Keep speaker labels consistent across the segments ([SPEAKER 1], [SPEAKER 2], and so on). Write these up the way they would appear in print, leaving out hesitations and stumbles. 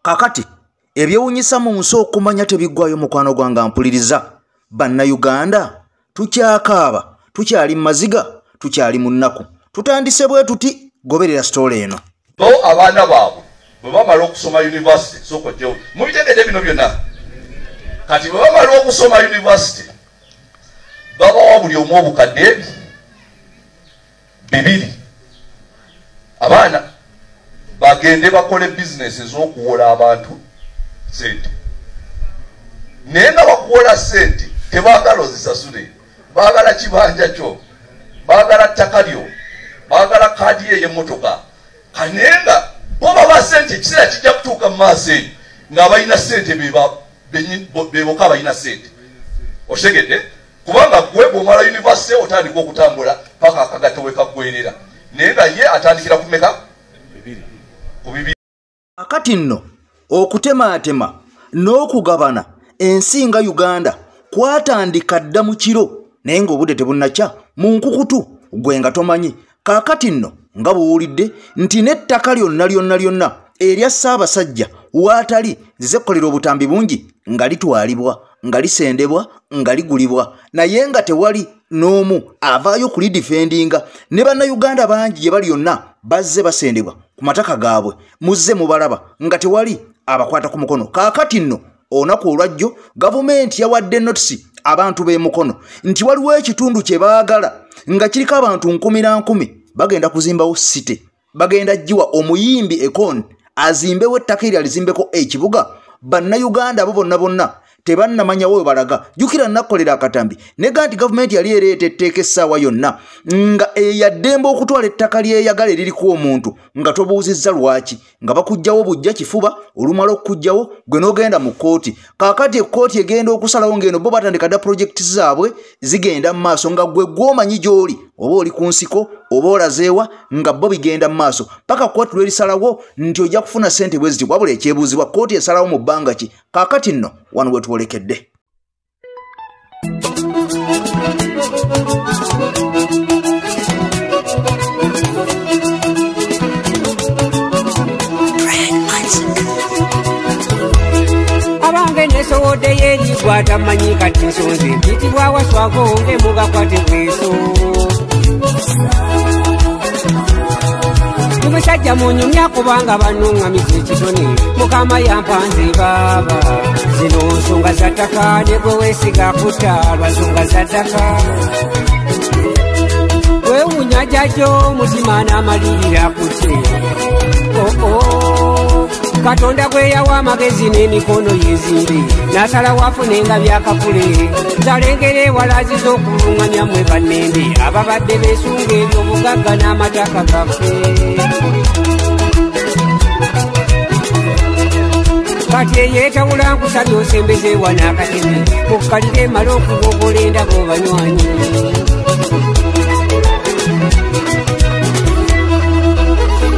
[SPEAKER 1] Kakati ebyewunyisa mu nsi okumanya tebiggwayo mukwano gwange mpuliriza. Bannayuganda tukyakaaba, tukyali maziga, tukyali mu nnaku. Tutandise bwe tuti goberera story eno.
[SPEAKER 2] Bo abaana baabwe bwe bamala okusoma university sokojjewo mubitegedde bino byonna. Kati bwe bamala okusoma university babawa buli omu obukadde bibiri. Abaana bagende bakole business ez'okuwola abantu sente. Naye nga bakuwola sente tebaagala ozisasule. Baagala kibanja kyo, baagala ttaka lyo, baagala kaadi ye y'emmotoka. Kanenga bo baba sente ekiseera kijja kutuuka mu maaso eyo ng'abalina sente beboka abalina sente. Otegedde? Kubanga gwe bw'omala university otandika okutambula paka akagato we kaggwerera. Naye nga ye atandikira kumeka? Ku bibiri.
[SPEAKER 1] Akati nno okutemaatema n'okugabana ensi nga Uganda kwatandika dda mu kiro naye ng'obudde tebunnakya mu nkukutu gwe nga tomanyi. Kaakati nno nga buwulidde nti n'ettaka lyonna erya Ssaabasajja waatali zizekkolera obutambi bungi nga litwalibwa, nga lisendebwa, nga ligulibwa, naye nga tewali n'omu avaayo ku lidifendinga. Ne bannayuganda bangi gye bali yonna bazze basendebwa ku mataka gaabwe, muzze mubalaba nga tewali abakwata ku mukono. Kaakati nno olunaku olwajjo gavumenti yawadde notisi abantu b'emukono nti waliwo ekitundu kye baagala nga kiriko abantu 10,000 bagenda kuzimbawo site, bagenda jjiwa omuyimbi Ekon azimbewo ettaka eryo alizimbeko ekibuga. Bannayuganda abo bonna tebannamanya we balaga. Jukira nakolera akatambi nega nti gavumenti yali ereeta etteeka essaawa yonna nga eyaddembe okutwala ettaka lyeyagala eririko omuntu nga tobuuzizza lwaki, nga bakugjawo bujja kifuba olumala okukugjawo gwe n'ogenda mu kkooti. Kaakati ekkooti egenda okusalawo ng'eno bo batandika dda projekiti zaabwe zigenda mu maaso nga gwe gw'omanyi gy'oli oba oli ku nsiko oba olazeewa nga bo bigenda mu maaso paka kkooti lwerisalawo nti ojja kufuna ssente bwe ziti. Wabula ekyebuuzibwa kkooti esalawo mu bbanga ki? Kaakati nno wano we tuwolekedde.
[SPEAKER 3] Abange nesowodde yerigwa tamanyi kati nsonze mpitibwa waswako ng'emugakwate kweso. Musajja munyumya kubanga bannuŋŋamisa ekitone Mukama yampanze baaba. Zino nsonga za ttaka ne gwe weesiga kutta lwa nsonga za ttaka. Weewunya jjajjo mutima n'amalirira kutte. Katonda gwe yawa amagezi n'emikono yezimbe n'asalawo afunenga byakakule. Zalengere ewalazi z'okuluŋŋamya mmwe bannende ababadde beesunga ebyobugagga n'amataka gaffe. Kati eyeetawula nkusabye osembezeewa n'akateme okkalire emala okugogola endabo banywanyi.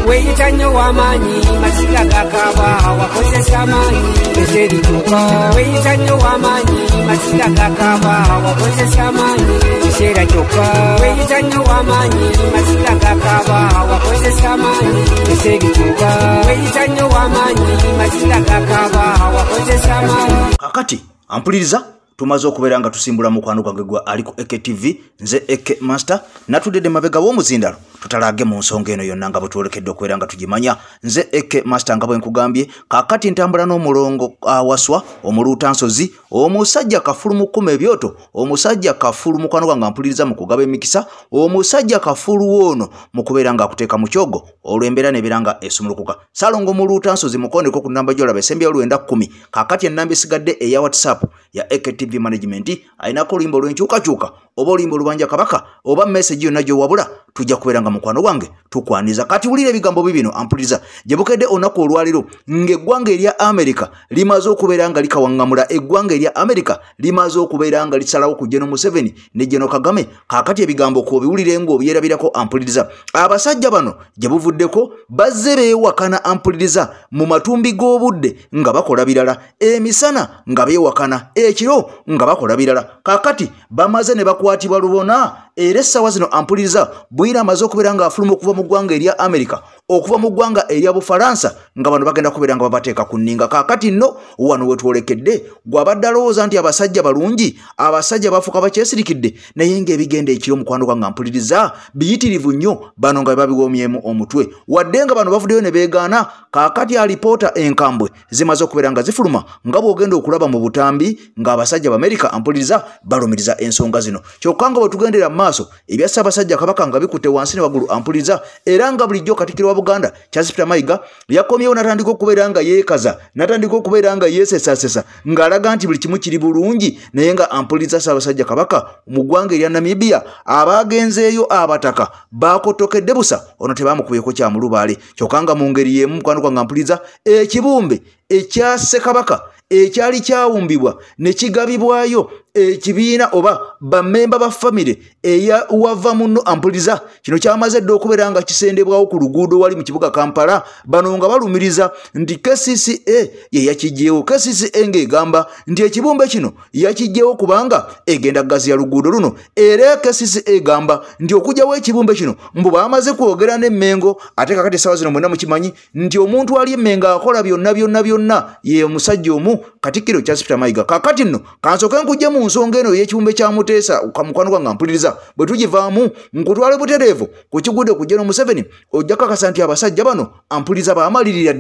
[SPEAKER 3] Weeyita nnyo w'amaanyi masiga gakaaba wakozesa amaanyi eserituuka. Weeyita nnyo w'amaanyi masiga gakaaba wakozesa amaanyi ekiseera kyokka. Weeyita nnyo w'amaanyi masiga gakaaba wakozesa amaanyi eserituuka. Weeyita nnyo w'amaanyi masiga gakaaba wakozesa amaanyi.
[SPEAKER 1] Kakati ampuliriza tumaze okubeera nga tusimbula mukwano gwange gwa ali ku EKTV nze Eke Master natudde mabega w'omuzindalo tutalage mu nsonga eno yonna nga bwetuwolekedde okubeera nga tugimanya. Nze Eke Master nga bwe nkugambye kaakati ntambula n'omulongo awaswa omuluutansozi omusajja kafulu mu kkuma ebyoto, omusajja kafulu mukwano gwange ampuliriza mu kugaba emikisa, omusajja kafulu woono mu kubeera nga akuteeka mu kyogo olw'embeera nebeera nga esumulukuka. Salongo muluutansozi mukondeko ku nnamba gy'olaba esembya 910. Kaakati ennamba esigadde eya WhatsApp ya EKTV Management ayinako oluyimba olw'enkyukakyuka oba oluyimba olubanja kabaka oba message yonna gy'owabula tujja kubeera nga mukwano gwange tukwaniza. Kati wulira ebigambo bibino ampuliriza gye bukedde olunaku olwaliro ng'eggwanga erya Amerika limaze okubeera nga likawaŋŋamula, eggwanga erya Amerika limaze okubeera nga lisalawo ku General Museveni ne General Kagame. Kaakati ebigambo ko biwulire ng'obyerabirako ampuliriza. Abasajja bano gye buvuddeko bazze beewakana ampuliriza mu matumbi g'obudde nga bakola birala, emisana nga beewakana, ekiro nga bakola birala. Kaakati bamaze ne bakwatibwa lubona era essaawa zino ampuliriza bwira amaze okubeera nga afuluma okuva mu ggwanga erya Amerika okuva mu ggwanga erya Bufaransa nga bano bagenda kubeera nga babateeka ku nninga. Kaakati nno wano wetwolekedde gw'abadde alowooza nti abasajja balungi, abasajja bafuuka bakyesirikidde, naye ng'ebigenda ekiro mukwano gwange mpuliriza biyitirivu nnyo, bano nga babiwoomyemu omutwe wadde nga bano bavuddeyo ne beegaana. Kaakati alipoota enkambwe zimaze okubeera nga zifuluma nga bw'ogenda okulaba mu butambi ng'abasajja b'Amerika mpuliriza balumiriza ensonga zino. Kyokka nga bwe tugendera mu maaso ebya Ssaabasajja Kabaka nga bikutte wansi ne waggulu mpuliriza, era nga bulijjo Katikkiro wa Buganda Charles Peter Mayiga yakomyewo n'atandika okubeera nga yeekaza, n'atandika okubeera nga yeesesasesa ng'alaga nti buli kimu kiri bulungi, naye nga mpuliriza Ssaabasajja Kabaka mu ggwanga erya Namibia abaagenzeeyo abataka baakotokedde busa, ono tebaamukubyeeko kya mulubaale. Kyokka nga mu ngeri y'emu mukwano gwange mpuliriza ekibumbe ekya Ssekabaka ekyali kyawumbibwa ne kigabibwayo ekibiina oba bammemba ba famire eya wava muno ampuliriza, kino kyamaze dde okubeera nga kisendebwawo ku luguudo wali mu kibuga Kampala, bano nga balumiriza nti KCCA ye yakijjeewo. KCCA ng'egamba nti ekibumbe kino yakijjeewo kubanga egenda gaziya luguudo luno, era KCCA egamba nti okujjawo ekibumbe kino mbu baamaze kwogera n'Emmengo, ate kakati essaawa zino mwenna mukimanyi nti omuntu ali Emmengo akola byonna ye omusajja omu Katikkiro Charles Peter Mayiga. Kaakati nno kansooke nkujje mu nsonga eno y'ekibumbe kya Muteesa mukwano gwange mpuliriza, bwe tugivaamu nkutwale butereevu ku kigudde ku General Museveni, ojja kakasa nti abasajja bano ampuliriza baamalirira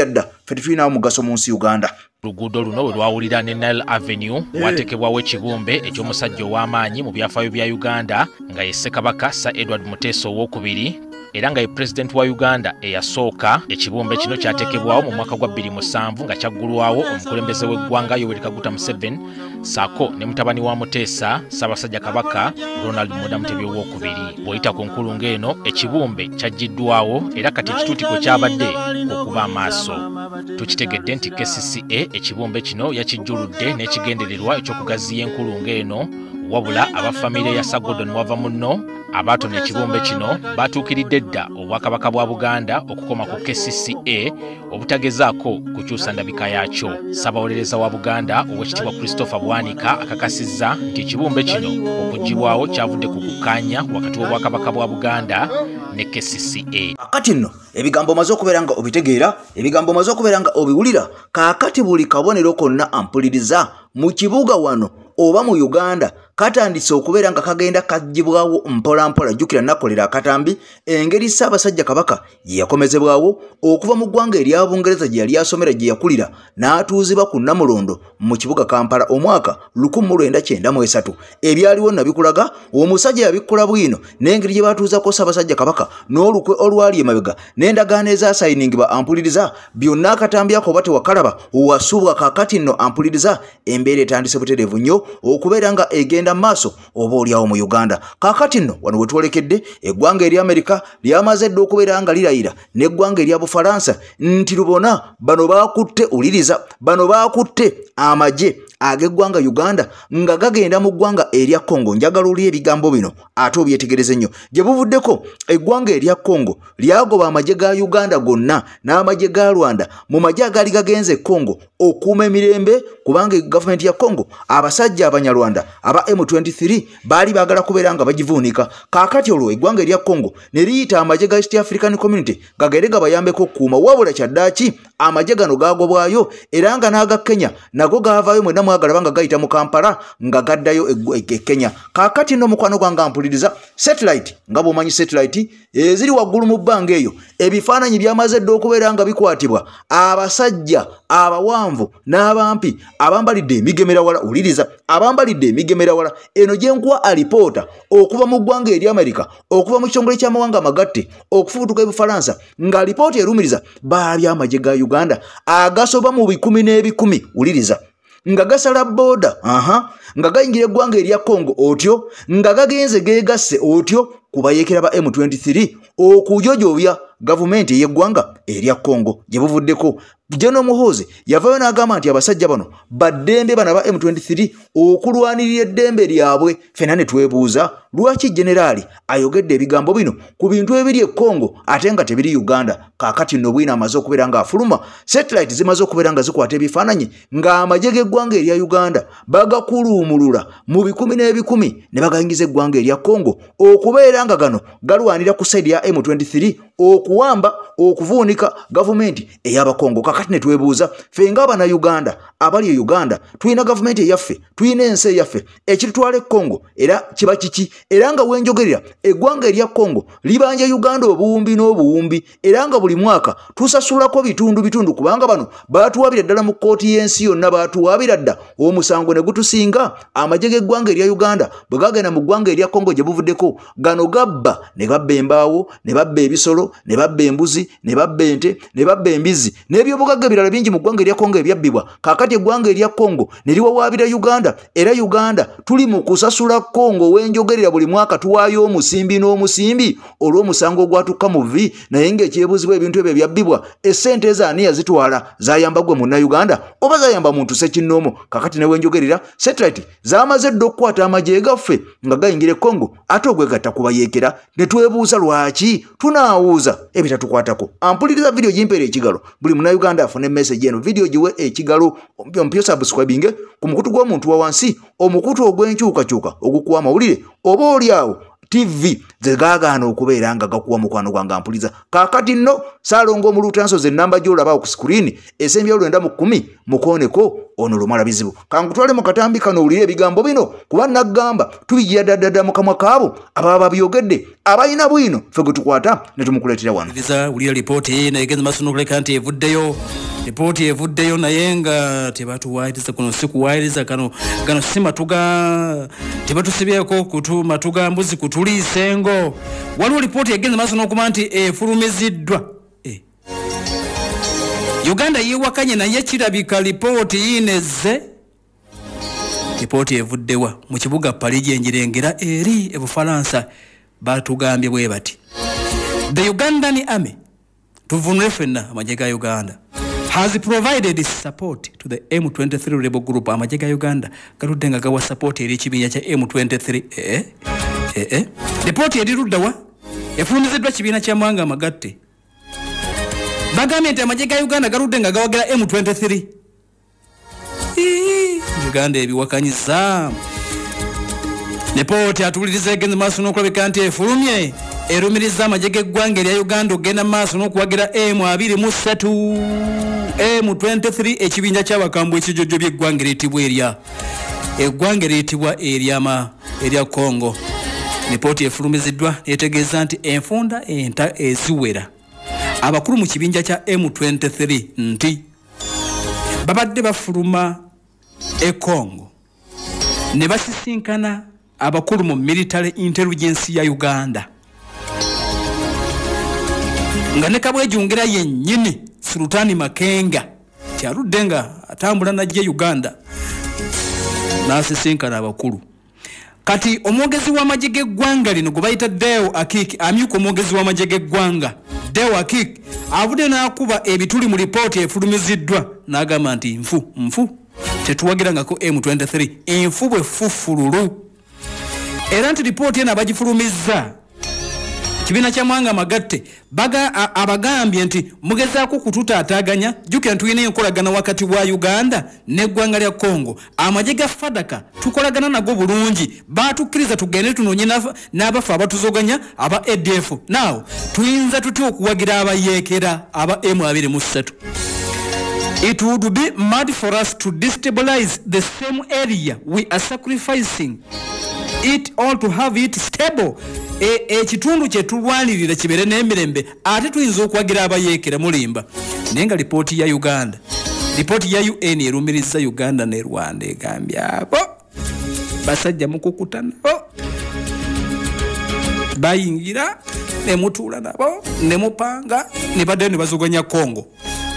[SPEAKER 1] dda ffe tetulinawo mugaso mu nsi Uganda.
[SPEAKER 4] Luguudo luno we lwawulira ne Nile Avenue wateekebwawo ekibumbe eky'omusajja ow'amaanyi mu byafaayo bya Uganda nga ye Ssekabaka Sir Edward Muteesa owookubiri, era nga ye President wa Uganda eyasooka. Ekibumbe kino kyateekebwawo mu mwaka gwa 2007 nga kyaggulwawo omukulembeze w'eggwanga Yoweri Kaguta Museveni saako ne mutabani wa Muteesa Ssaabasajja Kabaka Ronald Muwenda Mutebi owookubiri. Bw'oyita ku nkulungo eno ekibumbe kyaggiddwawo era kati ekituuti kwe kyabadde okuba amaaso. Tukitegedde nti KCCA ekibumbe kino yakijjuludde n'ekigendererwa eky'okugaziya enkulungo eno, wabula abafamire ya Sir Gordon wava muno abaatona ekibumbe kino baatuukiridde dda obwakabaka bwa Buganda okukoma ku KCCA obutagezaako kukyusa ndabika yaakyo. Ssaabawolereza wa Buganda Oweekitiibwa Christopher Bwanika akakasizza nti ekibumbe kino okuggibwawo kyavudde ku kukkaanya wakati w'obwakabaka bwa Buganda ne KCCA.
[SPEAKER 1] Kaakati nno ebigambo omaze okubeera nga obitegeera, ebigambo omaze okubeera nga obiwulira, kaakati buli kabonero konna ampuliriza mu kibuga wano oba mu Uganda katandise okubeera nga kagenda kaggyibwawo mpolampola. Jjukira nakolera akatambi engeri Ssaabasajja Kabaka gye yakomezebwawo okuva mu ggwanga erya Bungereza gye yali asomera gye yakulira n'atuuzibwa ku Namulondo mu kibuga Kampala omwaka 1993. Ebyaliwo nabikulaga, omusajja yabikkola bwino n'engeri gye baatuuzako Ssaabasajja Kabaka n'olukwe olwali emabega n'endagaano ezaasayiningibwa ampuliriza byonna akatambi ako oba tewakalaba wasubwa. Kaakati nno ampuliriza embeera etandise butereevu nnyo okubeera nga egenda maaso oba oliawo mu Uganda. Kaakati nno wano wetwolekedde eggwanga erya Amerika lyamaze dde okubeera nga lirayira n'eggwanga erya Bufaransa nti lubona bano baakutte, uliriza, bano baakutte amagye ag'eggwanga Uganda nga gagenda mu ggwanga erya Congo. Njagala oli ebigambo bino ate obyetegereze nnyo. Gye buvuddeko eggwanga erya Congo lyagoba amagye ga Uganda gonna n'amagye ga Rwanda mu magye agaali gagenze Congo okuuma emirembe, kubanga gavumenti ya Congo abasajja Abanyarwanda aba M23 baali baagala kubeera nga bagivuunika. Kaakati olwo eggwanga erya Congo ne liyita amagye ga East African Community gagere gabayambeko okukuuma, wabula kyaddaaki amagye gano gaagobwayo era nga n'aga Kenya nago gaavaayo mwenna mwagala banga gayita mu Kampala nga gaddayo e Kenya. Kaakati nno mukwano gwange ampuliriza satellite nga bw'omanyi satellite eziri waggulu mu bbanga eyo ebifaananyi byamaze dde okubeera nga bikwatibwa abasajja abawanvu n'abampi abambalidde emigemerawala, uliriza, abambalidde emigemerawala. Eno gye nkuwa alipoota okuva mu ggwanga erya Amerika, okuva mu kitongole ky'amawanga amagatte, okufubutuka e Bufalansa, nga alipoota erumiriza baali amagye ga Uganda agasoba mu 10 uliriza, nga gasala boda nga gayingira eggwanga erya Congo otyo, nga gagenze geegasse otyo kubayeekera ba M23 okujojobya gavumenti y'eggwanga erya Congo. Gye buvuddeko General Muhoozi yavaayo n'agamba nti abasajja bano baddembe bana ba M23 okulwanirira eddembe lyabwe. Ffenna ne twebuuza lwaki generali ayogedde ebigambo bino ku bintu ebiri e Congo ate nga tebiri Uganda. Kaakati nno bwina amaze okubeera nga afuluma, satellite zimaze okubeera nga zikwata ebifaananyi ng'amagye g'eggwanga erya Uganda bagakuluumulula mu 10 ne bagayingiza eggwanga erya Congo okubeera nga gano galwanira ku saidi ya M23 okuwamba okuvuunika gavumenti ey'abakongo. Kakati ne twebuuza ffe ng'Abannayuganda abali e Uganda tulina gavumenti eyaffe, tulina ensi eyaffe, ekitutwala e Congo era kiba kiki? Era nga wenjogerera eggwanga erya Congo libanja Uganda obuwumbi n'obuwumbi, era nga buli mwaka tusasulako bitundu kubanga bano baatuwabira ddala mu kkooti y'ensi yonna, baatuwabira dda omusango ne gutusinga. Amagye g'eggwanga erya Uganda bwe gagenda mu ggwanga erya Congo gye buvuddeko, gano gabba ne babba embaawo, ne babba ebisolo, ne babba embuzi, ne babba ente, ne babba embizi n'ebyobugagga ebirala bingi mu ggwanga erya Congo ebyabbibwa. Kaakati eggwanga erya Congo ne liwawaabira Uganda, era Uganda tuli mu kusasula Congo wenjogerera buli mwaka tuwaayo omusimbi n'omusimbi olw'omusango ogwatukka mu vi. Naye ng'ekyebuuzibwa ebintu ebyo ebyabbibwa essente ezaani yazitwala? Zayamba gwe Munnayuganda oba zayamba muntu ssekinnoomo? Kaakati ne wenjogerera satellite zamaze dda okukwata amagye gaffe nga gayingira e Congo ate ogwegatta kubayeekera. Ne twebuuza lwaki? Tunaawuuza ebitatukwatako. Ampuliriza video gimpeera ekigalo, buli Munnayuganda afune message eno, video giwe ekigalo, ompyo subscribing ku mukutu gw'omuntu wa wansi, omukutu ogw'enkyukakyuka ogukuwa amawulire oba oliawo TV zegagaana okubeera nga gakuwa mukwano gwange. Ampuliza kaakati nno Ssaalongo Omuluutansozi ennamba gy'olaba ku screen esembya 910 mukooneko ono lumala bizibu. Kankutwale mu katambi kano owulire ebigambo bino kuba naggamba tubigira daddadda mu kamwa kaabo ababa babyogedde abalina bwino ffe gwe tukwata ne tumukuleetera wano.
[SPEAKER 5] Wulira lipooti naye genza maaso n'okuleka nti evuddeyo. Lipooti evuddeyo naye nga tebatuwaayiriza kuno si kuwaayiriza gano si matuga tebatusibyeko kutu matuga mbuzi kutuliisengo. Waliwo lipooti egenza maaso n'okuba nti efulumiziddwa. Uganda yeewakanye naye kirabika lipooti inezze. Lipooti evuddewa mu kibuga Paris gyenjirengera eri e Bufalansa batugambye bwe bati. The Ugandan Army, tuvunule ffenna amagye ga Uganda, has provided support to the M23 rebel group. Amagye ga Uganda galudde nga gawa support eri ekibinja kya M23. Lipooti eriruddawa efulumiziddwa kibiina kya Mwanga Amagatte. Bagambye nti amagye ga Uganda galudde nga gawagira M23. Uganda ebiwakanyiza. Lipooti atuliriza egenze maaso n'okulabika nti efulumye erumiriza amagye g'eggwanga erya Uganda ogenda maaso n'okuwagira M23. M23 ekibinja ky'abakambwe ekijojjo by'eggwanga eriyitibwa eggwanga eriyitibwa erya Congo. Lipooti efulumiziddwa neetegeeza nti enfunda enta eziwera abakulu mu kibinja kya M23 nti babadde bafuluma e Congo ne basisinkana abakulu mu military intelligence ya Uganda nga ne Kabwejungira yennyini Sultani Makenga kyaludde nga atambula najje Uganda n'asisinkana abakulu. Kati omwogezi w'amagye g'eggwanga lino gwe bayita Deo Akik, amyuka omwogezi w'amagye g'eggwanga Deo Akik avudde n'akuba ebituli mu lipooti efulumiziddwa n'agamba nti nfu tetuwagirangako M23, enfu bwe ffufululu. Era nti lipooti eno abagifulumizza kibiina kya Mwanga Amagatte abagambye nti mugezaako kututaataaganya. Jjukira tulina enkolagana wakati wa Uganda n'eggwanga lya Congo. Amagye ga Fadaka tukolagana nago bulungi, baatukkiriza tugende tunoonye n'abafu abatuzoganya aba ADF. Now tuyinza tutya okuwagira abayeekera aba M23? It would be mad for us to destabilize the same area we are sacrificing it all to have it stable. Ekitundu kye tulwanirira kibere n'emirembe ate tuyinza okuwagira abayeekera mulimba. Naye nga lipooti ya Uganda, lipooti ya UN erumiriza Uganda ne Rwanda egambye abo basajja mukukuta nabo bayingira ne mutuula nabo ne mupanga ne badde ne bazoganya Congo.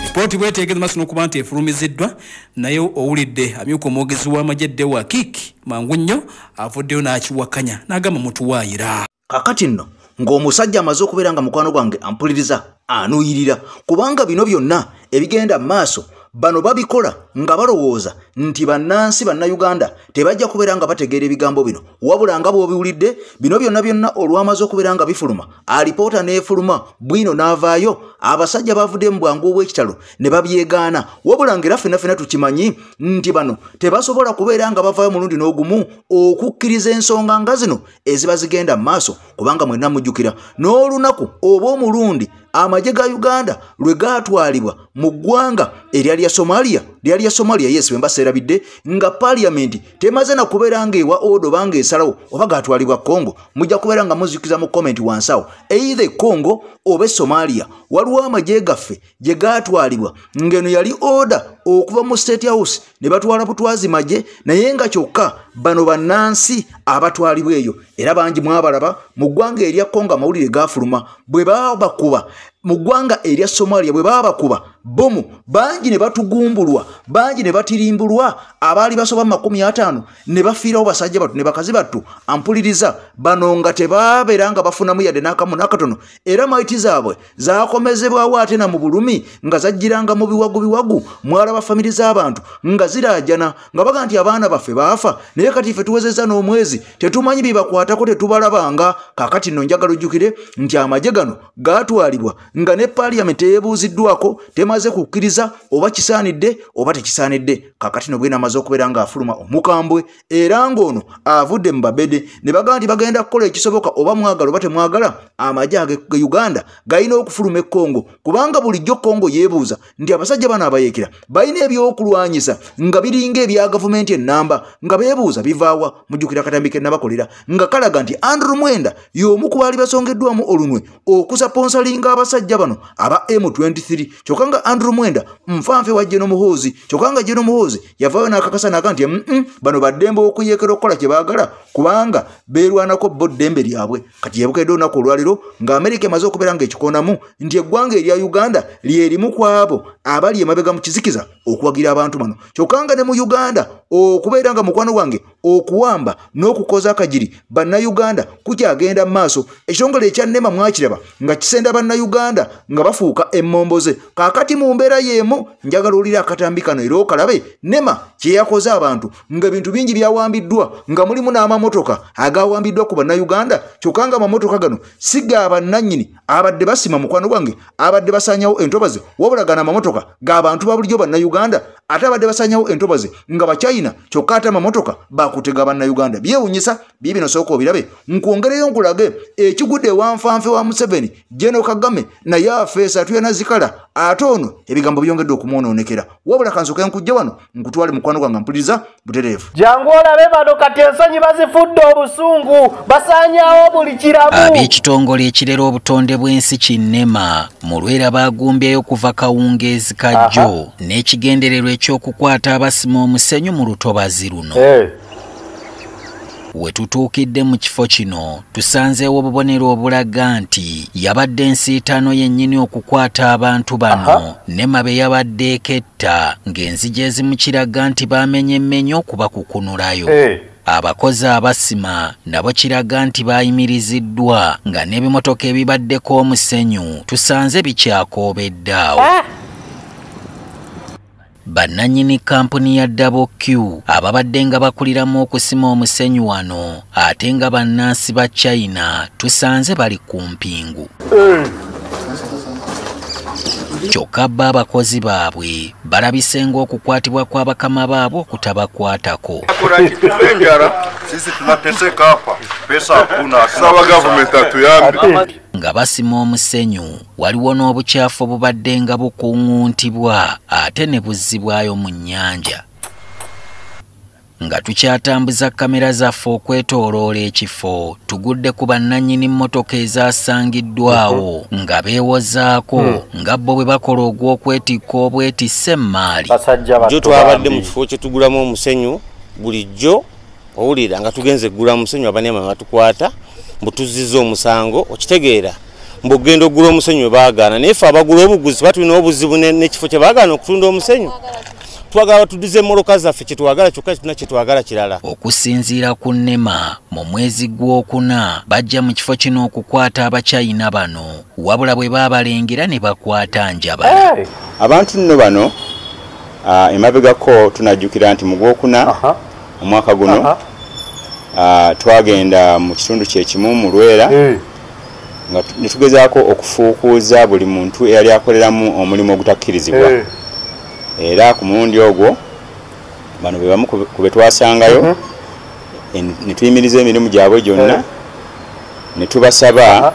[SPEAKER 5] Lipooti bwetegeeza maaso n'okuba nti efulumiziddwa naye owulidde amyuka omwogezi w'amagye Deo Akik mangu nnyo avuddeyo n'akiwakanya n'agamba mutuwaayira.
[SPEAKER 1] Kakati nno ng'omusajja amaze okubeera nga mukwano gwange ampuliriza anuuyirira kubanga bino byonna ebigenda maaso bano babikola nga balowooza nti bannansi bannayuganda tebajja kubeera nga bategeera ebigambo bino wabula nga bw'obiwulidde bino byonna olwamaze okubeera nga bifuluma alipoota n'efuluma bwino n'avaayo abasajja bavudde mu bwangu obw'ekitalo ne babyegaana wabula ng'era ffenna tukimanyi nti bano tebasobola kubeera nga bavaayo mulundi n'ogumu okukkiriza ensonga nga zino eziba zigenda mu maaso kubanga mwenna mujjukira n'olunaku oba omulundi amagye ga Uganda lwe gaatwalibwa mu ggwanga eryali lya Somalia yes bemba serabidde nga parliament temaze na kubeera ng'ewa odo bange esalawo oba gaatwalibwa Congo mujja kubeera nga muzikiza mu comment wansawo either Congo oba Somalia waliwo amagye gaffe gye gaatwalibwa ngeno yali order okuva mu State House ne batwala butwazi magye naye nga kyokka bano bannansi abatwalibwa eyo era bangi mwabalaba mu ggwanga erya Congo amawulire gafuluma bwe baba bakuba mu ggwanga erya Somalia bwe baba bakuba bomu bangi ne batugumbulwa bangi ne batirimbulwa abaali basoba 50 ne bafiirawo basajja batu ne bakazi batu ampuliriza bano nga tebabeera nga bafunamu yadde n'akamu n'akatono era maiti zaabwe zaakomezebwawo ate na mu bulumi nga zajjiranga mu biwagu mwala ba famiri z'abantu nga ziraajana nga baga nti abaana baffe baafa naye kati ffe tuwezezza n'omwezi tetumanyi bibakwatako tetubalabanga kaakati nno njagala ojjukire nti amagye gano gaatwalibwa nga ne parliament eyebuuziddwako temaze kukkiriza oba kisaanidde oba tekisaanidde kaakati nobwena amaze okubeera nga afuluma omukambwe era ng'ono avudde mu babede ne baga nti bagenda kukola ekisoboka oba mwagala oba temwagala amagye age Uganda galina okufuluma e Congo kubanga bulijjo Congo yeebuuza nti abasajja bano abayeekera balina ebyokulwanyisa nga biringa ebya gavumenti ennamba nga beebuuza bivaawa mujjukira katambi ke nabakolera nga kalaga nti Andrew Mwenda y'omu ku baali basongeddwamu olunwe okusaponsalinga abasajja bano aba M23 kyokka nga Andrew Mwenda nfanfe wa Jeno Muhoozi kyokka nga Jeno Muhoozi yavaayo n'akakasa n'aga nti bano baddembe okuyeekera okukola kye baagala kubanga beerwanako bo ddembe lyabwe kati yebukedde olunaku olwaliro nga Amerika emaze okubeera ng'ekikonamu nti eggwanga erya Uganda lyerimu ku abo abali emabega mu kizikiza okuwagira abantu bano kyokka nga ne mu Uganda okubeera nga mukwano gwange okuwamba n'okukoza akagiri bannayuganda kukyagenda mu maaso ekitongole ekya NEMA mwakiraba nga kisenda bannayuganda nga bafuuka emmomboze kaakati mu mbeera y'emu njagala olira akatambi kano era okalabe NEMA kye yakoze abantu nga ebintu bingi byawambiddwa nga mulimu n'amamotoka agawambiddwa ku bannayuganda kyokka nga amamotoka gano siga abannannyini abadde basima mukwano gwange abadde basaanyawo entobazi wabula gana amamotoka g'abantu ba bulijjo bannayuganda ate abadde basaanyawo entobazi nga Bachina kyokka ate amamotoka bakutega bannayuganda byewunyisa bibino sooka obirabe nkwongereyo nkulage ekigudde ewanfanfe wa Museveni General Kagame naye afeesa atuyana zikala ate ono ebigambo byongedde okumwonoonekera wabula kansoke nkujja wano nkutwale mukwano gwange mpuliriza butereevu
[SPEAKER 6] jangu olabe bano kati ensonyi bazifudde obusungu basaanyawo buli kiramu
[SPEAKER 7] ab'ekitongole ekirera obutonde bw'ensi kinnema mu lwera baagumbyeyo kuva kawungeezi kajjo n'ekigendererwa ekyokukwata abasima omusenyu mu lutobazi luno we tutuukidde mu kifo kino tusanzeewo obubonero obulaga nti yabadde ensiitaano yennyini okukwata abantu bano NEMA be yabadde eketta ng'enzigi ezimu kiraga nti baamenye emmenyo okubakukunulayo abakozi abasima nabo kiraga nti baayimiriziddwa nga n'ebimotoka ebibaddeko omusenyu tusanze bikyakoobeddaawo bannannyini kampuni ya Double Q ababadde nga bakuliramu okusima omusenyu wano ate nga bannansi ba China tusanze bali ku mpingu kyokka bo abakozi baabwe balabise ng'okukwatibwa kw'abakama baabwe okutabakwatako
[SPEAKER 8] sisi tunateseka hapa pesa hakuna sawa government atuyambe
[SPEAKER 7] nga basima omusenyu waliwo n'obukyafu obubadde nga bukuŋŋuntibwa ate ne buzzibwayo mu nnyanja nga tukyatambuza kamera zaffe okwetooloola ekifo tugudde ku bannannyini mmotoka ezaasangiddwawo nga beewozaako nga bo bwe bakola ogw'okwetikka obwetisse emmaali
[SPEAKER 9] jo twabadde mu kifo kye tugulamu omusenyu bulijjo owulira nga tugenze gula omusenyu abanema batukwata mbutuzizza omusango okitegeera mbugenda ogula omusenyu we baagaana naye ffe abagula obuguzi batulina obuzibu n'ekifo kye baagaana okutunda omusenyu twagala tuduze emmoloka zaffe kyetwagala kyokka tuna kyetwagala kirala
[SPEAKER 7] okusinziira ku NEMA mu mwezi gw'okuna bajja mu kifo kino okukwata abachina bano wabula bwe baabalengera ne bakwata njabala
[SPEAKER 9] abantu nno bano
[SPEAKER 10] emabegako tunajjukira nti mu Gwokuna omwaka guno twagenda mu kitundu kyekimu mu Lwera nga netugezaako okufuukuuza buli muntu eyali akoleramu omulimu ogutakkirizibwa era ku mulundi ogwo bano be bamu ku be twasangayo ne tuyimiriza emirimu gyabwe gyonna ne tubasaba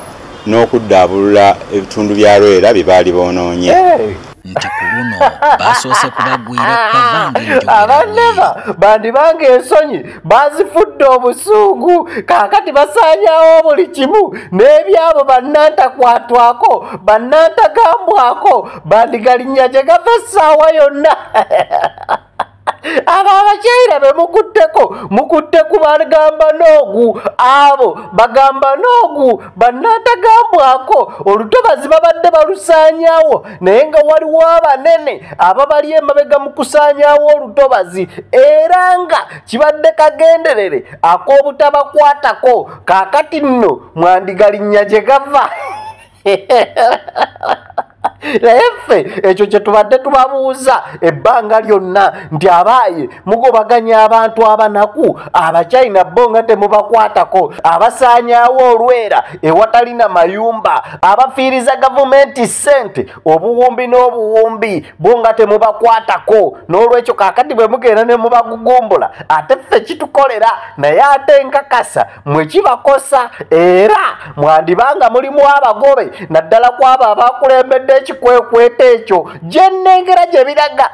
[SPEAKER 10] n'okuddaabulula ebitundu bya Lwera bye baali boonoonye
[SPEAKER 7] nti ku luno basoose kubagwira kavange
[SPEAKER 6] abaneba bandi bange ensonyi bazifudde obusungu kaakati basaanyawo buli kimu n'ebyabo bannantakwatwako bannantagambwako bandigalinnya gye gava essaawa yonna abo abakyayira be mukutte ku bagamba n'ogu abo bagamba n'ogu bannantagambwako olutobazi babadde balusaanyawo naye nga waliwo abanene ababali emabega mu kusaanyawo olutobazi era nga kibadde kagenderere ak'obutabakwatako kaakati nno mwandigalinnya gye gava naye ffe ekyo kye tubadde tubabuuza ebbanga lyonna nti abaaye mugobaganya abantu abanaku Abachina bo nga temubakwatako abasaanyaawo Olwera ewatalina mayumba abafiiriza gavumenti ssente obuwumbi n'obuwumbi bo nga temubakwatako n'olwekyo kaakati bwe mugenda ne mubagugumbula ate ffe kitukolera naye ate nkakasa mwe kibakosa era mwandibanga mulimu abagobe naddala kwabo abakulembedde ekikwekweta ekyo gye nnengera gye biraga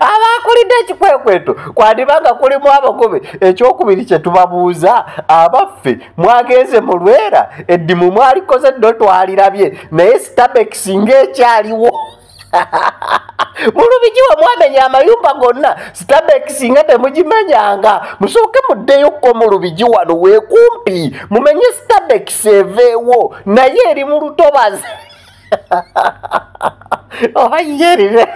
[SPEAKER 6] abakulidde ekikwekweto kwandibanga kulimu abagobe ekyokubiri kye tubabuuza abaffe mwagenze mu Lwera eddimu mwalikoze ddo twalirabye naye Starbex ng'ekyaliwo mu Lubigi we mwamenya amayumba gonna Starbex nga temugimenyanga musooke muddeyokko mu Lubigi wano weekumpi mumenye Starbex eveewo naye eri mu lutobazi oba yerire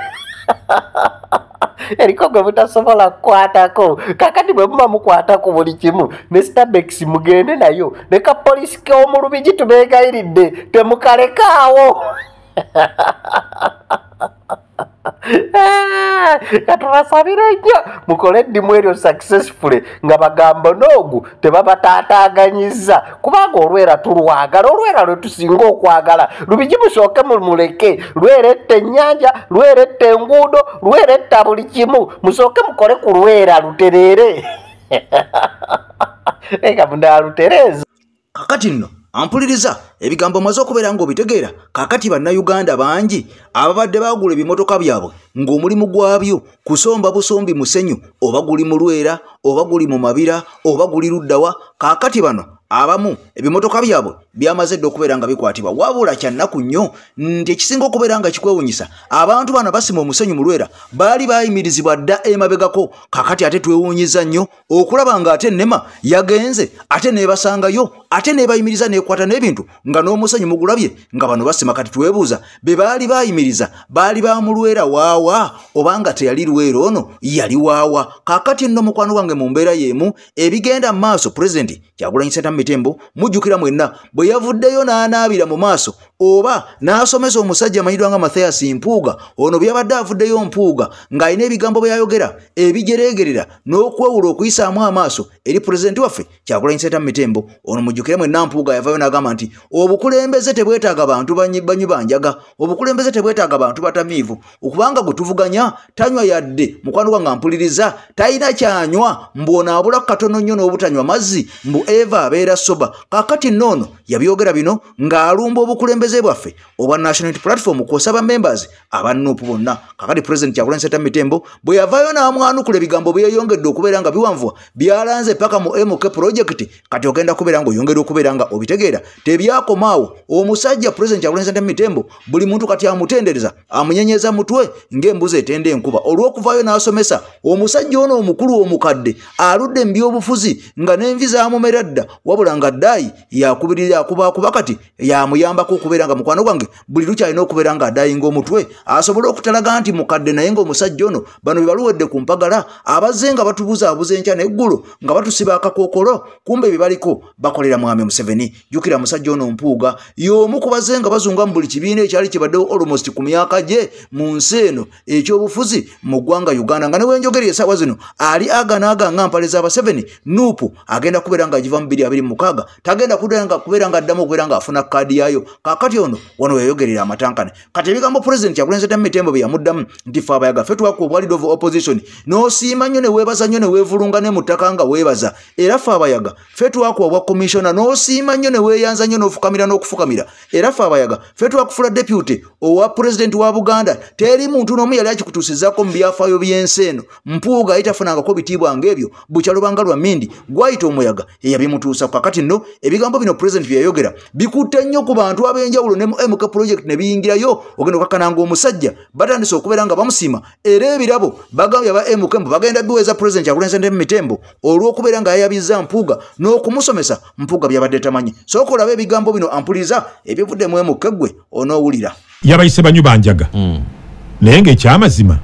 [SPEAKER 6] eriko gwe mutasobola kukwatako kakati bwe muba mukwatako buli kimu ne Starbex mugende nayo ne kapolisi k'omu Lubigi tubeegayiridde temukalekaawo katubasabire nnyo mukole eddimu eryo successfully nga bagamba n'ogu tebabataataaganyiza kubanga Olwera tulwagala Olwera lwe tusinga okwagala Lubigi musooke muleke Lwera etta ennyanja Lwera etta enguudo Lwera etta buli kimu musooke mukole ku Lwera lutereere eka munaalutereeza
[SPEAKER 1] kakati nno ampuliriza ebigambo maze okubeera ng'obitegeera kakati bannayuganda bangi ababadde bagula ebimotoka byabwe ng'omulimu gwabyo kusomba busombi musenyu oba guli mu Lwera oba guli mu Mabira oba guli luddawa kakati bano abamu ebimotoka byabwe byamaze dde okubeera nga bikwatibwa wabula kyannaku nnyo nti ekisinga okubeera nga kikwewunyisa abantu bano basima omusenyu mu Lwera baali bayimirizibwa dda emabegako kakati ate twewuunyiza nnyo okulaba nga ate ennema yagenze ate neebasangayo ate neebayimiriza neekwata n'ebintu nga n'omusenyu mugulabye nga bano basima kati twebuuza be baali bayimiriza baali ba mu Lwera waawa obanga teyali Lwera ono yali waawa kakati nno mukwano gwange mu mbeera y'emu ebigenda mu maaso pulezidenti Kyagulanyi Ssentamu Mitembo mujjukira mwenna bwe yavuddeyo n'anaabira mu maaso oba n'asomesa omusajja amanyidwa nga Mathias Mpuuga ono byabadde avuddeyo Mpuuga ng'alina ebigambo byayogera ebijereegerera n'okwewula okuyisaamu amaaso eri pulezidenti waffe Kyagulanyi Ssentamu Mitembo ono mujjukire mwenna Mpuuga yavayo n'agamba nti obukulembeze tebwetaaga bantu banywi banjaga obukulembeze tebwetaaga bantu batamiivu okubanga gwe tuvuganya tanywa yadde mukwano gwange ampuliriza talina kyanywa mbw'onaabula katono nnyo n'obutanywa mazzi mbu Eva abeera soba kakati noono yabyogera bino ng'alumba obukulembeze bwaffe obwa National Unity Platform kw'osaba members aba Nuupu bonna kakati President Kyagulanyi Ssentamu Mitembo bwe yavaayo n'amwanukula ebigambo byeyongedde okubeera nga biwanvuwa byalanze paka mu MK project kati ogenda kubeera ng'oyongera okubeera nga obitegeera tebyakomaawo omusajja President Kyagulanyi Ssentamu Mitembo buli muntu kati amutendereza amunyenyeza mutwe ng'embuzi etenda enkuba olw'okuvaayo n'asomesa omusajja ono omukulu omukadde aludde mu by'obufuzi nga n'envi zaamumera dda wabula nga ddaayi yakubirira kuba kati yamuyambako okubeera okubeera nga mukwano gwange buli lukyalina okubeera nga adayinga omutwe asobole okutalaga nti mukadde naye ng'omusajja ono bano bebaluwedde ku mpagala abazze nga batubuzaabuza enkya n'eggulu nga batusiba akakookolo kumbe bebaliko bakolera mwami Museveni. Jjukira musajja ono Mpuuga y'omu ku bazze nga bazunga mu buli kibiina ekyali kibaddewo almost ku myaka gye mu nsi eno ekyobufuzi mu ggwanga Uganda nga ne wenjogeri essaawa zino ali aganaaga nga mpale z'Abaseveni Nuupu agenda kubeera nga agiva mu 2026 tagenda kubeera nga addamu okubeera nga afuna kaadi yaayo. Kaakati ono wano yayogerera amatankane kati ebigambo President Kyagulanyi Mitembo bye yamuddamu nti ffe abayaga ffe twakuba leader of opposition n'osiima nnyo ne weebaza nnyo ne weevulunga ne mu ttaka nga weebaza era ffe abayaga ffe twakuba obwa commissioner n'osiima nnyo ne weeyanza nnyo n'ofukamira n'okufukamira era ffe abayaga ffe twakufula deputy owa president wa Buganda teri muntu n'omu yali akikutuusizzaako mu byafaayo by'ensi eno. Mpuuga ayitafunangako bitiibwa ng'ebyo bukyalubanga lwa Mindi gwayita omuyaga eyabimutuusa. Kakati nno ebigambo bino president bye yayogera bikutte nnyo ku bantu ab'enjawulo ne mu MK project ne biyingirayo ogenda okakananga omusajja batandise okubeera nga bamusiima era ebirabo bagambye aba MK mbu bagenda biweza president Kyagulanyi Mitembo olw'okubeera nga yayabizza Mpuuga n'okumusomesa Mpuuga byabadde tamanyi. Sooka olaba ebigambo bino ampuliriza ebyevudde mu MK gwe onoowulira.
[SPEAKER 11] Yabayise banyu banjaga naye ng'ekyamazima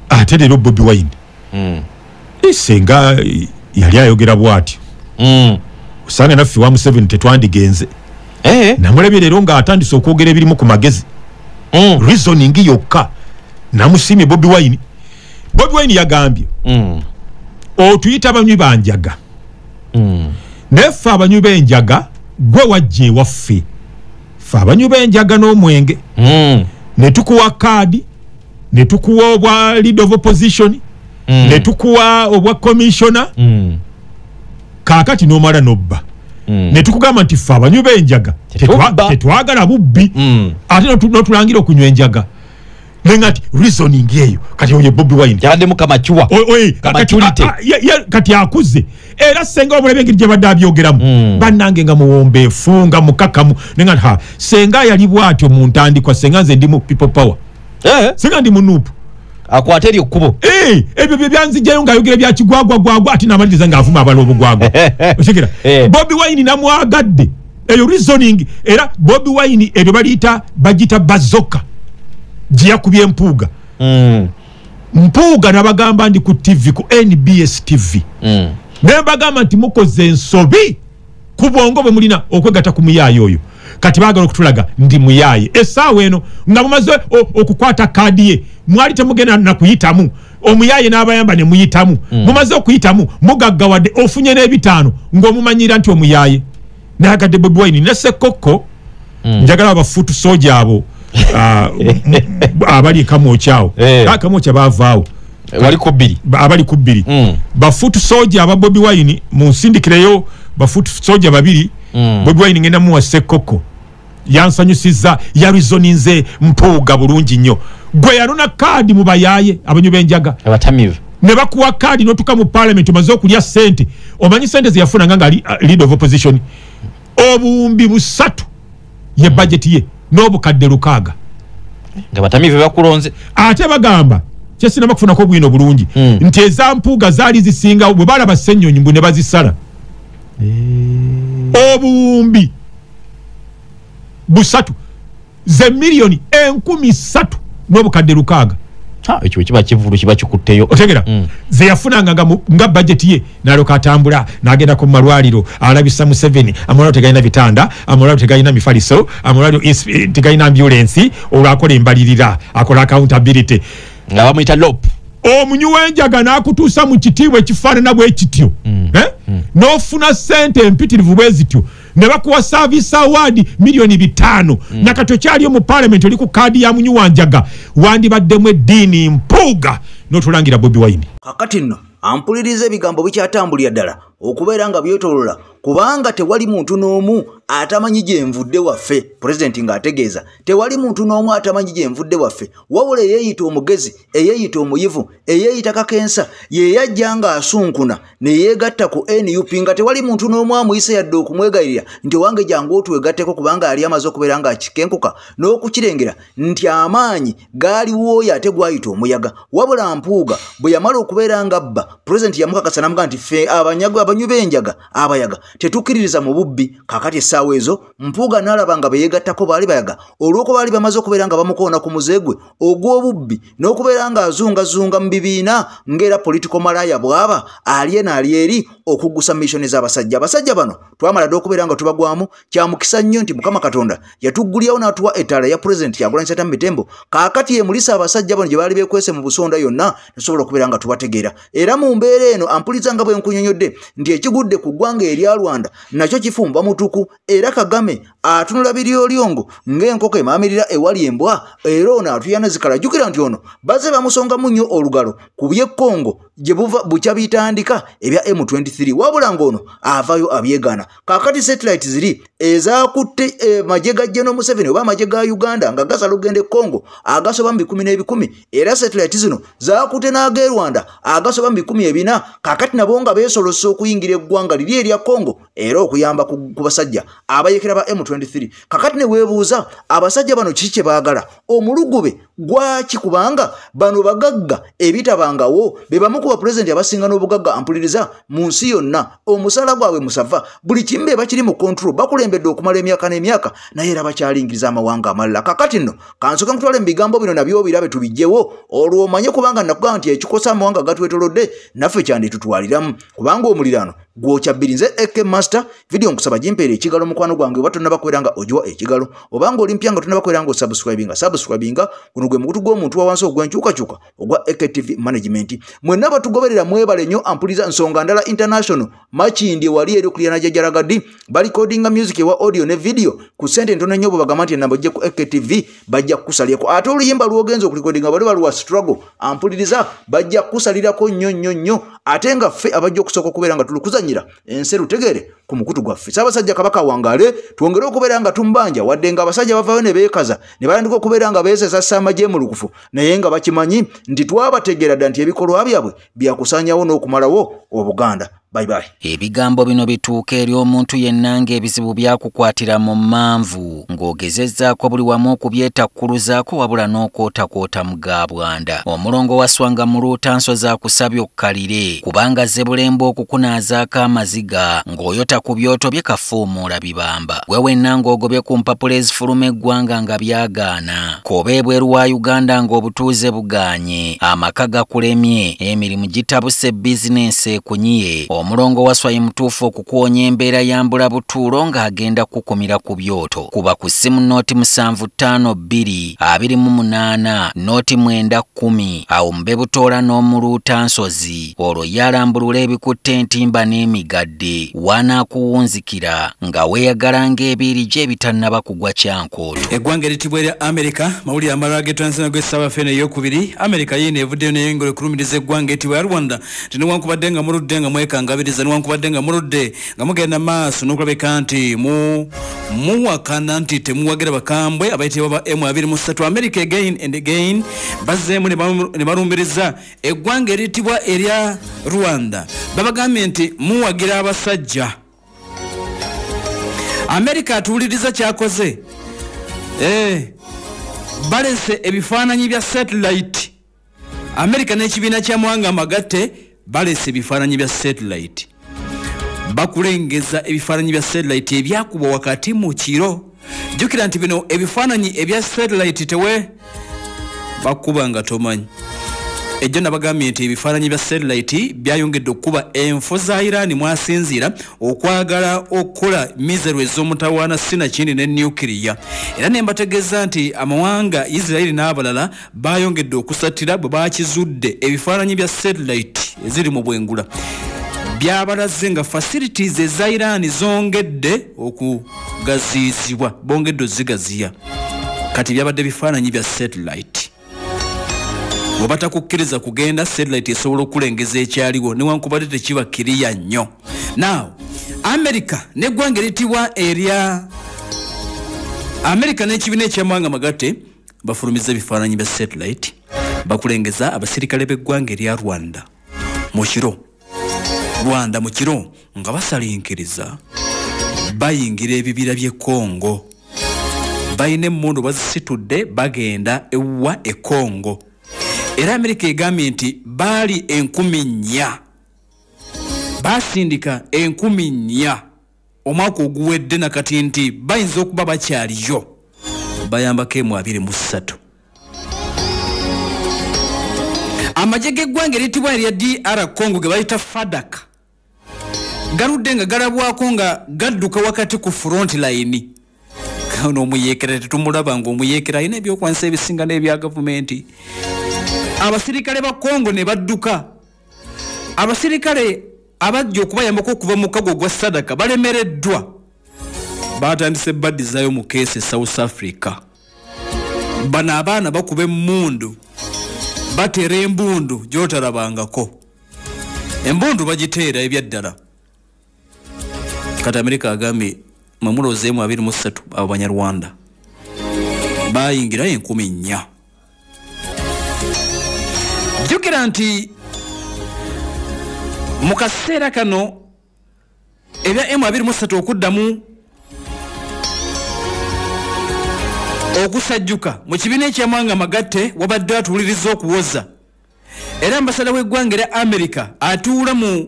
[SPEAKER 11] ate leero Bobi Wine senga yali ayogera bw'atyo osanga naffe wa Museveni tetwandigenze namulabye leero ng'atandise okwogera ebirimu ku magezi reasoning yokka namusiimye Bobi Wine. Bobi Wine yagambye otuyita abanywi banjaga naye ffe abanywi b'enjaga gwe wajja ewaffe ffe abanywi b'enjaga n'omwenge ne tukuwa kaadi ne tukuwa obwa leader of opposition ne tukuwa obwa commissioner kaakati n'omala n'obba ne tukugamba nti ffe abanywi b'enjaga tetwagala bubbi ate n'otulangira okunywa enjaga nengati reasoning eyo kati oye Bobi Wine
[SPEAKER 12] yabaddemu kamachuwa
[SPEAKER 11] kati akuze era senga omulabye engeri gye badde abyogeramu bannange nga muwombeefu nga mukakamu nengati senga yali bw'atyo mu ntandikwa senga nze ndi mu people power senga ndi mu Nuupu
[SPEAKER 12] akwata eri ekkubo
[SPEAKER 11] ebyo bye byanzijjayo ng'ayogera bya kigwagwagwagwa ate n'amaliriza ng'avuma abala obugwagwa osekera Bobi Wine namwagadde eyo reasoning era Bobi Wine ebyo bagita bazoka gye yakubye Mpuuga Mpuuga nabagamba ndi ku TV ku NBS TV naye bagamba nti mukoze ensobi ku bwongo bwe mulina okwegatta ku muyaaye oyo kati baagala okutulaga ndi muyaaye essaawa eno nga mumaze okukwata kaadi ye mwali temugenda na kuyitamu omuyaaye n'abayamba ne muyitamu mumaze okuyitamu mugaggawadde ofunye n'ebitaano ng'omumanyira nti omuyaaye nayagadde Bobi Wine ne Ssekoko njagala abafuutu soja abo abali kamokyawo kamokya baavaawo abali ku bbiri bafuutu soja aba Bobi Wine mu nsindikireyo bafuutu soja babiri Bobi Wine ngenda muwa Ssekoko yansanyusizza yareasoninze Mpuuga bulungi nnyo gwe yalona kaadi mu bayaaye abanywi b'enjaga
[SPEAKER 12] abatamivu
[SPEAKER 11] ne bakuwa kaadi n'otuka mu parliament omaze okulya ssente omanyi ssente ze yafunanga nga leader of opposition obuwumbi 3 ye budget ye n'obukadde 6
[SPEAKER 12] nga batamivu bakulonze
[SPEAKER 11] ate bagamba kyesinaba kufunako bwino bulungi nti eza Mpuuga zaali zisinga bwe balaba Ssenyonyi mbu ne bazisala obuwumbi 3 ze miliyoni 10,000 n'obukadde 6
[SPEAKER 12] ekyo kiba kivulu kiba kikutteyo
[SPEAKER 11] otegera ze yafunanga nga budget ye n'aloka atambula n'agenda ku malwaliro alabisa Museveni amalwaliro tegalina bitanda amalwaliro tegalina mifaliso amalwaliro tegalina ambulance olwakola embalirira akola accountability
[SPEAKER 12] nga bamuyita lop
[SPEAKER 11] omunywi w'enjaga n'akutuusa mu kitiibwa ekifaanana bwe kityo n'ofuna ssente empitirivu bwe zityo ne bakuwa service award miliyoni 5 nakati okyaliyo mu parliament oli ku kaadi ya munywi wanjaga wandibaddemu eddiini Mpuuga n'otulangira Bobi Wine.
[SPEAKER 1] Kakati nno ampuliriza ebigambo bikyatambulira ddala okubeera nga byetolola kubanga tewali muntu n'omu atamanyi gye nvudde waffe. President ng'ategeeza tewali muntu n'omu atamanyi gye nvudde waffe wabula eyeeyita omugezi eyeeyita omuyivu eyeeyita kakensa ye yajja ng'asunkuna ne yeegatta ku NUP nga tewali muntu n'omu amuyise yadde okumwegayirira nti owange jangu otwegatteko kubanga yali amaze okubeera ng'akikenkuka n'okukirengera nti amaanyi gaaliwo oyo ate gwayita omuyaga wabula Mpuuga bwe yamala okubeera nga bba President yamukakasa n'amugaa nti ffe abanywi b'enjaga abayaga tetukiririza mu bubbi. Kakati essaawa ezo Mpuuga n'alaba nga beyegattako baali bayaga olw'okuba baali bamaze okubeera nga bamukoona ku muzegwe ogw'obubbi n'okubeera nga azungazunga mu bibiina ng'era political malaya bw'aba ali eri okuggusa missoni z'abasajja. Abasajja bano twamala dde okubeera nga tubagwamu. Kya mukisa nnyo nti Mukama Katonda yatuggulyawo n'atuwa ettaala ya Pulezidenti Kyagulanyi Ssentamu Mitembo. Kaakati ye mulisa abasajja bano gye baali beekwese mu busonda yonna tusobola okubeera nga tubategeera. Era mu mbeera eno ampuliza nga bwe nkunyonyodde nti ekigudde ku ggwanga erya Rwanda nakyo kifumba mutuku. Era Kagame atunula biryolyongo ng'enkoko emaamirira ewali embwa. Era ono atuyana zikala. Jjukira nti ono baze bamusongamu nnyo olugalo ku by'e Congo gye buva bukya bitandika ebya M23. Wabula ng'ono avayo abyegaana. Kaakati satellite ziri ezaakutte magye ga General Museveni oba amagye ga Uganda nga gasala okugenda e Congo agasoba mu 10 era satellite zino zaakutte n'ag'e Rwanda agasoba mu 40. Kaakati nabo nga beesolosa okuyingira eggwanga liri erya Congo era okuyamba ku basajja abayekera ba M23. Kaakati ne weebuuza abasajja bano kiki kye baagala? Omulugube gwaki? Kubanga bano bagagga ebitabangawo be bamu ku bapulezidenti abasinga n'obugagga ampuliriza mu nsi yonna. Omusala gwabwe musava buli kimu be bakiri mu control bakulembedde okumala emyaka n'emyaka naye era bakyalingiriza amawanga amalala. Kakati nno kansoke nkutwale mu bigambo bino nabyo birabe tubijjewo olwo omanye kubanga nakugamba nti ekikosa amawanga gatwetolodde naffe kyanditutwaliramu kubanga omuliraano gwokya bbiri. Nze AK Master video nkusaba jimpeera ekigalo mukwano gwange oba tonnaba kubeera nga ogiwa ekigalo obanga oli mpya nga tonnaba kubeera nga osubscribinga guno gwe mukutu gw'omuntu wa wansi ogw'enkyukakyuka ogwa AKTV Management. Mwenna batugoberera mwebale nnyo ampuliza nsonga ndala international Makindye wali eri okulyana Jajjalagadi balicodinga music ewa audio ne video ku sente ntono nnyo bagamba nti enamba ojje ku AKTV bajja kukusalirako. Ate oluyimba lw'ogenza okulikodinga bali baluwa struggle ampuliriza bajja kukusalirako nnyo ate nga ffe abajja okusooka okubeera nga tulukuzanyira ensi lutegere ku mukutu gwaffe. Ssaabasajja Kabaka wangaale twongere okubeera nga tumbanja wadde nga abasajja bavaayo ne beekaza ne batandika okubeera nga beesesa Ssaamagye mu lukufu naye nga bakimanyi nti twabategeera dda nti ebikolwa byabwe byakusaanyawo n'okumalawo Obuganda. Bye bye.
[SPEAKER 7] Ebigambo bino bituuka eri omuntu yenna ng'ebizibu byakukwatira mu manvu ng'ogezezzaako buli wamu okubyetakkuluzaako wabula n'okwotakwota mu Gabwanda. Omulongo wa Swanga mu Luutansozi akusabye okkalire kubanga Zebulembe okukunaazaako amaziga ng'oyota ku byoto bye kafuumuula bibamba. Gwe wenna ng'ogobye ku mpapula ezifuluma eggwanga nga byagaana. Koba ebweru wa Uganda ng'obutuuze bugaanye. Amaka gakulemye, emirimu gitabuse bizinensi ekunyiye. Omulongo wa Swai mutuufu okukuwonya embeera yambula butuulo ng'agenda kukumira ku byoto. Kuba ku ssimu nooti 7552 28 nooti 910 awo mube butoola n'omuluutansozi olwo yalambulula ebikutte entimba n'emigadde wanaakuwunzikira nga weeyagala ng'ebiiri gye ebitannaba kugwa kyankooto.
[SPEAKER 5] Eggwanga eritibwa erya Amerika mawulire amalala g'etransina gw'essaawa ffene ey'okubiri. Amerika yiino evuddeyo n'eyongera okulumiriza eggwanga etibwa Rwanda tenewankubadde nga muludde nga mwekangabiriza newankubadde nga muludde nga mugenda maaso n'okulabika nti muwakana nti temuwagira bakambwe abayitibwa ba M23. America again and again bazzeemu ne balumbiriza eggwanga eritibwa erya Rwanda babagambye nti muwagira abasajja. America atuwuliriza kyakoze balese ebifaananyi bya satellite. America n'ekibiina ky'amawanga amagatte balese ebifaananyi bya satellite bakulengeza ebifaananyi bya satellite ebyakubwa wakati mu kiro. Jjukira nti bino ebifaananyi ebya satellite tewe bakuba nga tomanyi. Ejjo nabagambye nti ebifaananyi bya satellite byayongedde okukuba enfo za Iran mwasinziira okwagala okukola mizero ez'omutawaana sinakindi ne nuclear. Era ne mbategeeza nti amawanga Israeli n'abalala bayongedde okusatira bwe bakizudde ebifaananyi bya satellite eziri mu bwengula. Byabalaze nga facilities eza Iran zongedde okugaziizibwa bongedde ozigaziya. Kati byabadde bifaananyi bya satellite. Bwe batakukkiriza kugenda satellite esobola okulengeza ekyaliwo newankubadde tekiba kiriya nnyo. Now America n'eggwanga eritibwa erya America n'ekibiina eky'amawanga amagatte bafulumiza ebifaananyi bya satellite bakulengeza abasirikale b'eggwanga erya Rwanda mu kiro nga basalinkiriza bayingira ebibira by'e Congo. Bayina emmundu bazisitudde bagenda ewa e Congo. Era America egambye nti baali 4,000 basindika 4,000 omwaka oguwedde nakati nti bayinza okuba bakyaliyo bayambako emu 23. Amagye g'eggwanga eryitibwa erya DR Congo ge bayita FADC galudde nga galabwako nga gadduka wakati ku front line. Kano omuyekera tetumulaba nga omuyekera ayina ebyokwanisa ebisinga n'ebya gavumenti. Abasirikale ba Congo ne badduka. Abasirikale abajja okubayambako okuva mu kago gwa Sadaka balemereddwa. Batandise baddizayo mu keesi South Africa. Bano abaana bakuba emmundu batera embundu gyotalabangako. Embundu bagiteera ebyaddala. Kati Amerika agambye mamulozeemu 23 abo Banyarwanda bayingira 14. Jjukira nti mu kaseera kano ebya M23 okuddamu okusajjuka mu kibiina eky'amawanga amagatte wabadde atuuliriza okuwoza. Era ambasada w'eggwanga erya America atuula mu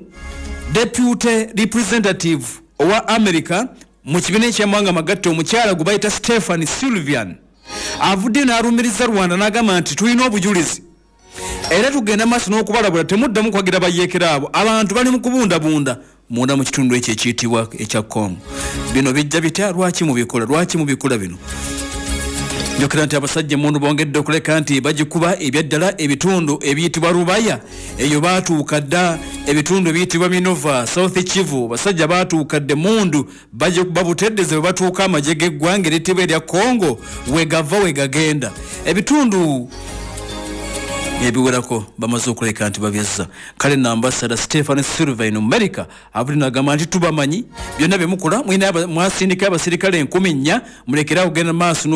[SPEAKER 5] deputy representative owa America mu kibiina eky'amawanga amagatte omukyala gwe bayita Stephen Sylvian avudde n'alumiriza Rwanda n'agamba nti tulina obujulizi era tugenda maaso n'okubalabula temuddamu kwagira bayeekera abo abantu bali mu kubundabunda munda mu kitundu ekyo ekiyitibwa ekya Congo. Bino bijja bitya? Lwaki mubikola bino? Njokera nti abasajja mundu bongedde okuleka nti bagikuba ebyaddala ebitundu ebiyitibwa Rubaya eyo baatuuka dda ebitundu ebiyitibwa Minova South Kivu basajja baatuuka dde mundu babuteddeze bwe batuuka amagye g'eggwanga eryitibwa erya Congo wegava wegagenda ebitundu ebiwerako bamaze okuleka nti babyezza. Kale na ambassador Stephen Sylvain America avuli n'agamba nti tubamanyi byonna bye mukola mwasindika abasirikale 14 mulekerawo genda maaso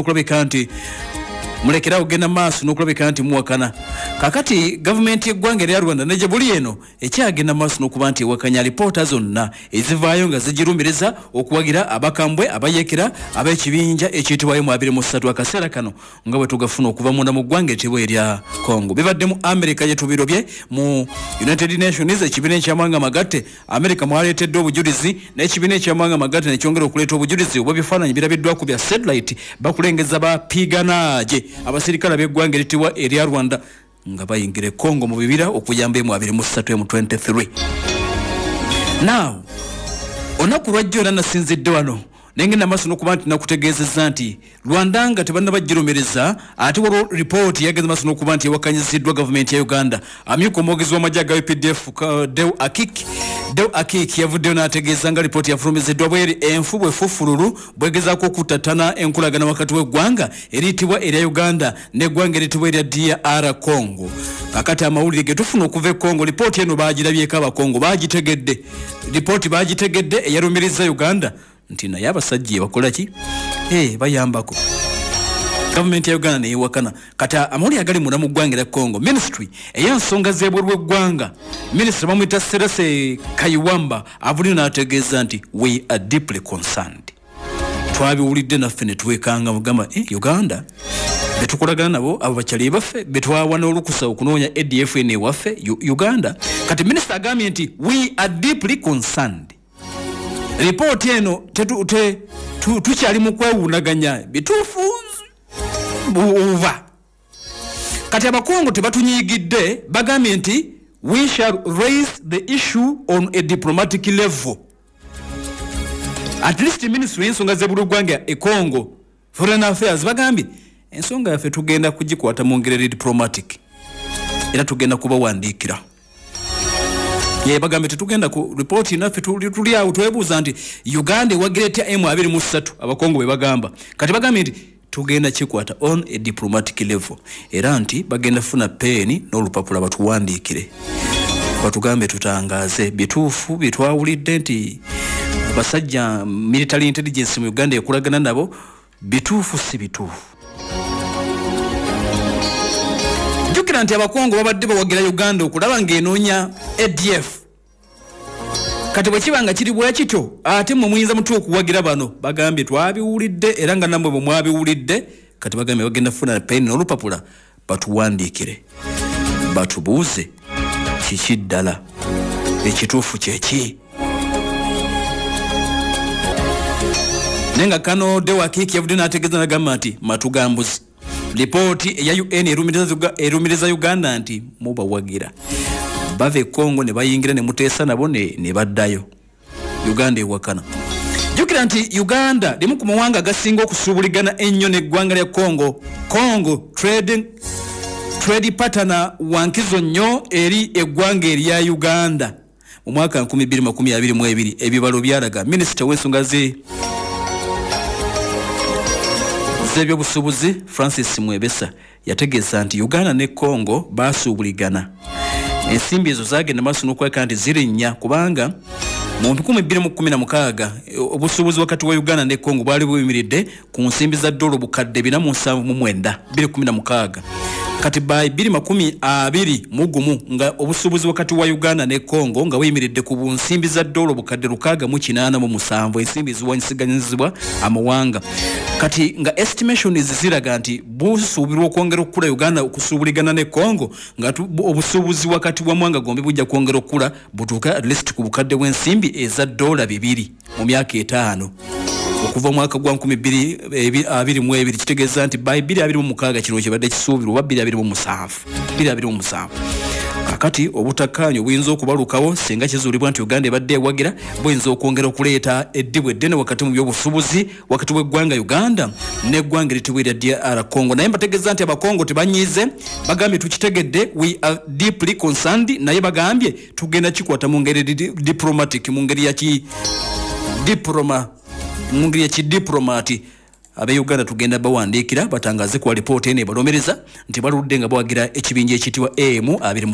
[SPEAKER 5] n'okulabika nti muwakana. Kakati gavumenti y'eggwanga erya Rwanda ne gye buli eno ekyagenda maaso n'okuba nti ewakanya alipoota zonna ezivaayo nga zigirumiriza okuwagira abakambwe abayeekera ab'ekibinja ekiyitibwa M23 akaseera kano nga bwe tugafuna okuva munda mu ggwanga eryitibwa erya Congo. Bibadde mu America gye tubirobye mu United Nations ekibiina eky'amawanga amagatte. America mwaleetedde obujulizi n'ekibiina eky'amawanga amagatte ne kyongera okuleeta obujulizi obw'ebifaananyi birabiddwako bya satellite bakulengeza bapiiganaagye abasirikale b'eggwanga eryitibwa erya Rwanda nga bayingira Congo mu bibira okuyamba M23 M23. Now onaku lwajjo era nasinzidde wano nengenda maaso n'okuba nti nakutegeezezza nti Rwanda nga tebanna bajjirumireza ate waliwo ripooti yagenze maaso n'okuba nti ewakanyiziddwa gavumenti ya Uganda. Amyuka omwogezi w'amagye aga UPDF Deo Akik yavuddeyo n'ategeeza nga ripooti yafulumiziddwa bweri enfu bwefufululu bwegezaako okutatana enkulagana wakati w'eggwanga eriyitibwa erya Uganda n'eggwanga eriyitibwa erya DR Congo. Kakati amawulire ge tufuna okuva e Congo ripooti eno baagirabyeko abakongo baagitegedde. Ripooti baagitegedde eyalumiriza Uganda nti naye abasajja bakola ki? Bayambako. Gavumenti ya Uganda neyewakana. Kati amawulire agali munda mu ggwanga erya Congo ministry ey'ensonga z'ebweru w'eggwanga minisita bamuyita Serase Kayiwamba avulire n'ategeeza nti we are deeply concerned. Twabiwulidde naffe ne tuwekanga mugamba Uganda betukolagana nabo abo bakyali baffe betwawa n'olukusa okunoonya ADF ewaffe Uganda. Kati minisita agambye nti we are deeply concerned. Ripooti eno tukyali mu kwewunaganya bituufu buuva. Kati abakongo tebatunyiigidde bagambye nti we shall raise the issue on a diplomatic level. At least ministry y'ensonga z'eggwanga e Congo Foreign Affairs bagambye ensonga yaffe tugenda kugikwata mu ngeri diplomatic era tugenda kubawandiikira. Bagambye tetugenda ku report naffe tuli awo twebuuza nti Uganda ewagira etya M23 abakongo bwe bagamba. Kati bagambye nti tugenda kikwata on a diplomatic level era nti bagenda funa peeni n'olupapula batuwandiikire batugambe tutangaaze bituufu bitwawulidde nti abasajja military intelligence mu Uganda ekulagana nabo bituufu si bituufu. Jukira nti abakongo babadde bawagira Uganda okulaba ng'enoonya ADF. Kati bwe kibanga kiri bwe kityo ate mmwe muyinza mutu okuwagira bano bagambye twabiwulidde era nga nammwe bwe mwabiwulidde kati bagambye bagenda funa peeni n'olupapula batuwandiikire batubuuze kiki ddala ekituufu kyeki. nenga kano Deo Akiki yavudde n'ategeeza n'agamba nti matugambuzi lipooti eya UN erumiriza Uganda nti mubawagira bave Congo ne bayingira ne muteesa nabo ne baddayo Uganda ewakana. Jukira nti Uganda limu ku mawanga agasinga okusuubuligana ennyo n'eggwanga lya Congo trade partner wankizo nnyo eri eggwanga erya Uganda. Mu mwaka 2022 ebibalo byalaga minisita w'ensonga z'ebyobusuubuzi Francis Mwebesa yategeeza nti Uganda ne Congo basuubuligana. Ensimbi ezo zagenda maaso n'okweka nti zirinnya kubanga mu 2016 obusuubuzi wakati wa Uganda ne Congo bwali buyimiridde ku nsimbi za $479 2016. Kati by 2021 nga obusuubuzi wakati wa Uganda ne Congo nga buyimiridde ku nsimbi za $687 ensimbi ziwanyisiganyizibwa amawanga. Kati nga estimations ziraga nti busuubirwa okwongera okukula Uganda okusuubuligana ne Congo nga obusuubuzi wakati wa mwanga gombi bujja kwongera okukula butuuka at least ku bukadde bw'ensimbi eza $200 mu myaka 5 okuva mwaka gwa 2022 kitegeeza nti by 2026 kino kibadde kisuubirwa 2027. Kakati obutakkaanya obuyinza okubalukawo singa kizuulibwa nti Uganda ebadde ewagira buyinza okwongera okuleeta eddibwe eddene wakati mu byobusuubuzi wakati w'eggwanga Uganda n'eggwanga eritibwa erya DR Congo. Naye mbategeeza nti Abakongo tebanyiize, bagambye tukitegedde, we are deeply concerned, naye bagambye tugenda kikwata mu ngeri diplomatic, mu ngeri ya kidiplomati. Abe Uganda tugenda bawandiikira batangaze ku alipoota eno ebalomereza nti baludde nga bawagira ekibinja ekitibwa AM 20